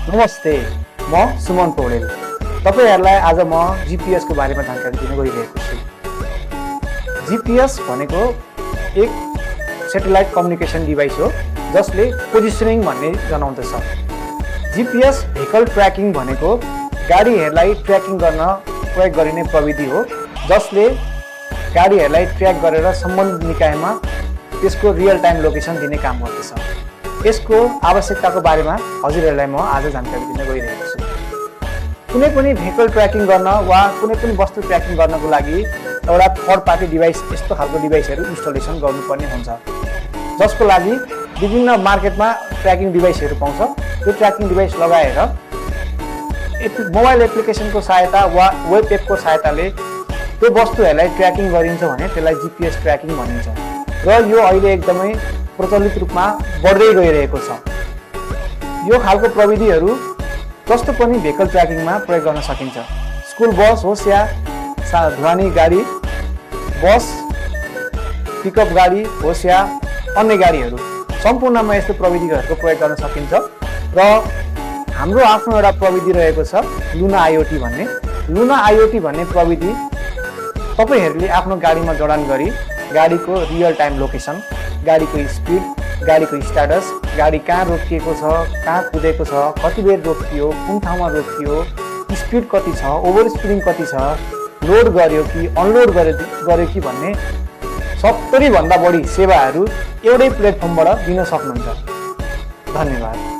नमस्ते, म सुमन पौडेल। तपाईहरुलाई आज म जीपीएस को बारेमा जानकारी दिन गइरहेको छु। जीपीएस भनेको एक सैटेलाइट कम्युनिकेसन डिभाइस हो जसले पोजिसनिङ भन्ने जनाउँदछ। जीपीएस भेहिकल ट्र्याकिङ भनेको गाडीहरुलाई ट्र्याकिङ गर्न प्रयोग गरिने प्रविधि हो जसले गाडीहरुलाई ट्र्याक गरेर सम्बन्धित निकायमा त्यसको रियल टाइम लोकेसन दिने काम गर्दछ। यसको आवश्यकताको बारेमा हजुरहरुलाई म आज जानकारी दिन गइरहेको छु। कुनै पनि भेहिकल ट्र्याकिङ गर्न वा कुनै पनि वस्तु ट्र्याकिङ गर्नको लागि एउटा थर्ड पार्टी डिभाइस यस्तो खालको डिभाइसहरु इन्स्टलेसन गर्नुपर्ने हुन्छ, जसको लागि विभिन्न मार्केटमा ट्र्याकिङ डिभाइसहरु पाउँछ। त्यो ट्र्याकिङ डिभाइस लगाएर मोबाइल एप्लिकेसनको सहायता वा वेब एपको सहायताले त्यो वस्तुहरुलाई ट्र्याकिङ गरिन्छ भने त्यसलाई जीपीएस ट्र्याकिङ भनिन्छ र यो अहिले एकदमै प्रचलित रूपमा बढ्दै गइरहेको छ। यो खालको प्रविधिहरु जस्तो पनि भेहिकल ट्र्याकिङमा प्रयोग गर्न सकिन्छ। स्कुल बस होस् या ढुवानी गाडी, बस, पिकअप गाडी होस् या अन्य गाडीहरु सम्पूर्णमा यस्तो प्रविधिहरुको प्रयोग गर्न सकिन्छ। र हाम्रो आफ्नो एउटा प्रविधि रहेको छ लुना आईओटी भन्ने। लुना आईओटी भन्ने प्रविधि तपाईहरुले आफ्नो गाडीमा जडान गरी गाडीको रियल टाइम लोकेसन, गाडीको स्पिड, गाडीको स्ट्याटस, गाडी कहाँ रोकिएको छ, कहाँ कुदेको छ, कति बेर रोकियो, कुन ठाउँमा रोकियो, स्पिड कति छ, ओभर स्पिडिङ कति छ, लोड गर्यो कि अनलोड गर्यो कि भन्ने 70 भन्दा बढी सेवाहरू एउटै प्लेटफर्मबाट दिन सक्नुहुन्छ। धन्यवाद।